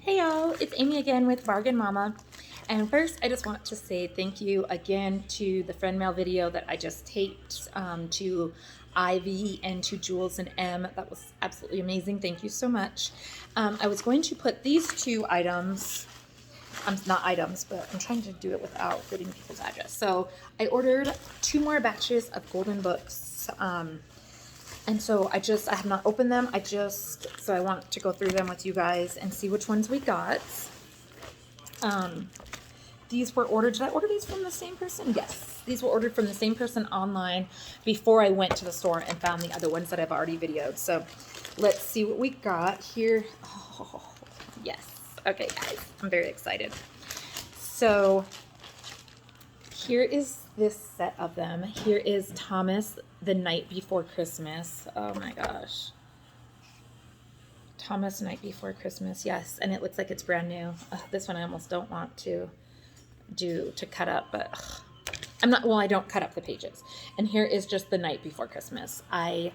Hey y'all, it's Amy again with Bargain Mama. And first, I just want to say thank you again to the friend mail video that I just taped, to Ivy and to Jules and M. That was absolutely amazing. Thank you so much. I was going to put these two items, not items, but I'm trying to do it without putting people's address. So I ordered 2 more batches of golden books. And so I have not opened them. So I want to go through them with you guys and see which ones we got. These were ordered. Did I order these from the same person? Yes. These were ordered from the same person online before I went to the store and found the other ones that I've already videoed. So let's see what we got here. Oh, yes. Okay, guys. I'm very excited. So here is this set of them. Here is Thomas the Night Before Christmas. Oh my gosh. Thomas Night Before Christmas. Yes, and it looks like it's brand new. This one I almost don't want to cut up, but I don't cut up the pages. And here is just the Night Before Christmas. I'm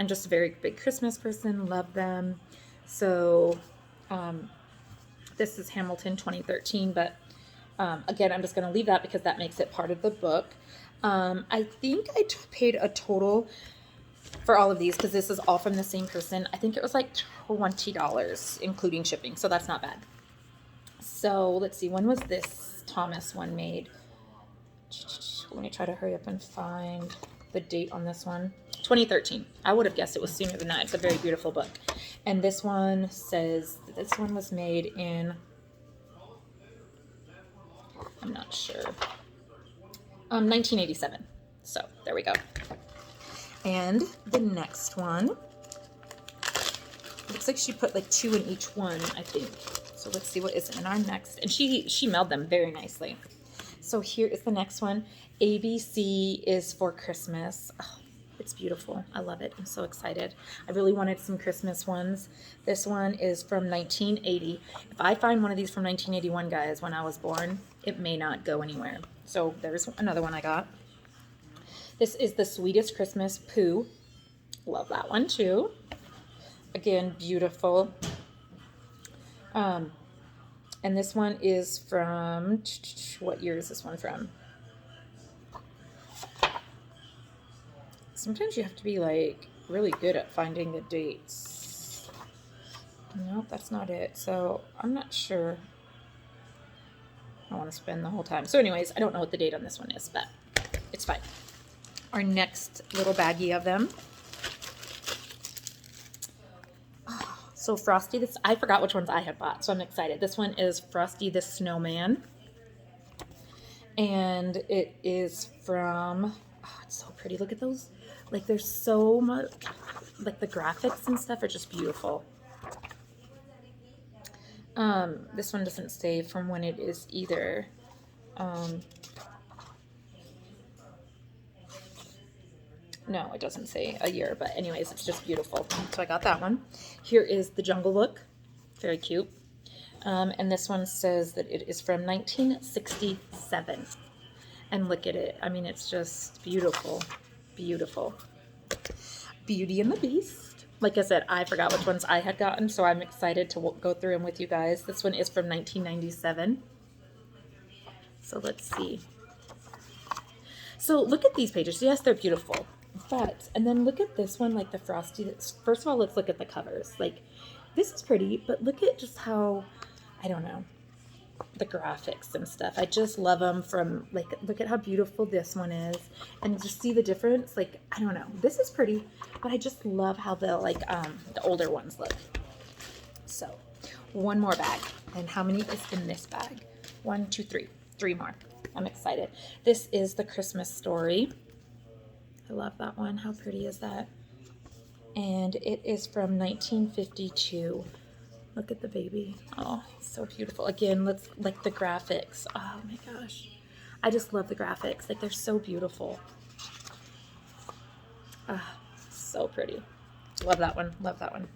just a very big Christmas person, love them. So this is Hamilton 2013, but again, I'm just going to leave that because that makes it part of the book. I think I paid a total for all of these, because this is all from the same person. I think it was like $20, including shipping, so that's not bad. So let's see, when was this Thomas one made? Let me try to hurry up and find the date on this one. 2013. I would have guessed it was sooner than that. It's a very beautiful book. And this one says that this one was made in, I'm not sure, 1987. So there we go. And the next one, looks like she put like 2 in each one, I think. So let's see what is in our next. And she mailed them very nicely. So here is the next one. ABC is for Christmas. Oh, it's beautiful. I love it. I'm so excited. I really wanted some Christmas ones. This one is from 1980. If I find one of these from 1981, guys, when I was born, it may not go anywhere. So there's another one I got. This is The Sweetest Christmas, Pooh. Love that one too. Again, beautiful. And this one is from, what year is this one from? Sometimes you have to be like really good at finding the dates. Nope, that's not it. So I'm not sure. I don't want to spend the whole time. So anyways, I don't know what the date on this one is, but it's fine. Our next little baggie of them. So Frosty, I forgot which ones I had bought, so I'm excited. This one is Frosty the Snowman. And it is from, it's so pretty. Look at those. Like, there's so much, like the graphics and stuff are just beautiful. This one doesn't say from when it is either. No, it doesn't say a year, but anyways, it's just beautiful. So I got that one. Here is The Jungle Book. Very cute. And this one says that it is from 1967. And look at it. I mean, it's just beautiful. Beautiful. Beauty and the Beast. Like I said, I forgot which ones I had gotten, so I'm excited to go through them with you guys. This one is from 1997. So let's see. So look at these pages. Yes, they're beautiful. But, and then look at this one, like the Frosty. First of all, let's look at the covers. Like, this is pretty, but look at just how, I don't know, the graphics and stuff. I just love them from, like, look at how beautiful this one is. And just see the difference. Like, I don't know. This is pretty, but I just love how the, like, the older ones look. So, one more bag. And how many is in this bag? 1, 2, 3. 3 more. I'm excited. This is The Christmas Story. I love that one. How pretty is that? And it is from 1952. Look at the baby. Oh, so beautiful. Again, let's like the graphics. Oh my gosh. I just love the graphics. Like, they're so beautiful. Ah, so pretty. Love that one. Love that one.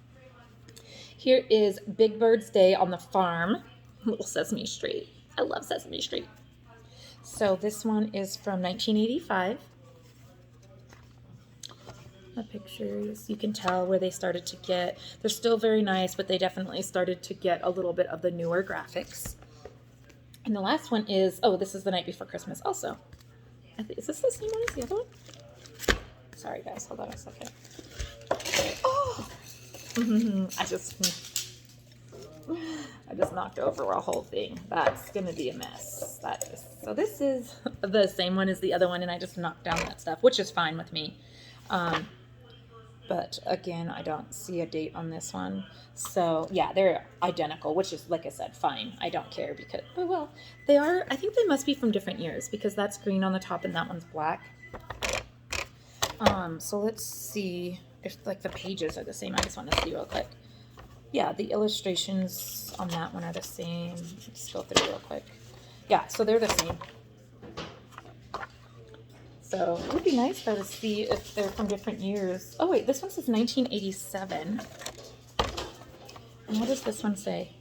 Here is Big Bird's Day on the Farm. Little Sesame Street. I love Sesame Street. So this one is from 1985. the pictures. You can tell where they started to get, they're still very nice, but they definitely started to get a little bit of the newer graphics. And the last one is, oh, this is The Night Before Christmas also. Is this the same one as the other one? Sorry guys, hold on a second. Oh! I just knocked over a whole thing. That's gonna be a mess. So this is the same one as the other one, and I just knocked down that stuff, which is fine with me. But again, I don't see a date on this one. So yeah, they're identical, which is, like I said, fine. I don't care because, oh well, they are, I think they must be from different years because that's green on the top and that one's black. So let's see if like the pages are the same. I just want to see real quick. Yeah, the illustrations on that one are the same. Let's go through real quick. Yeah, so they're the same. So it would be nice though to see if they're from different years. Oh wait, this one says 1987. And what does this one say?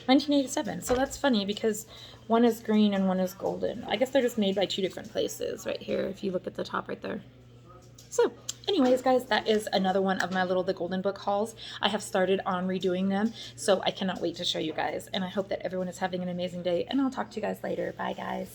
1987. So that's funny because one is green and one is golden. I guess they're just made by two different places right here if you look at the top right there. So anyways, guys, that is another one of my little The Golden Book hauls. I have started on redoing them, so I cannot wait to show you guys. And I hope that everyone is having an amazing day, and I'll talk to you guys later. Bye, guys.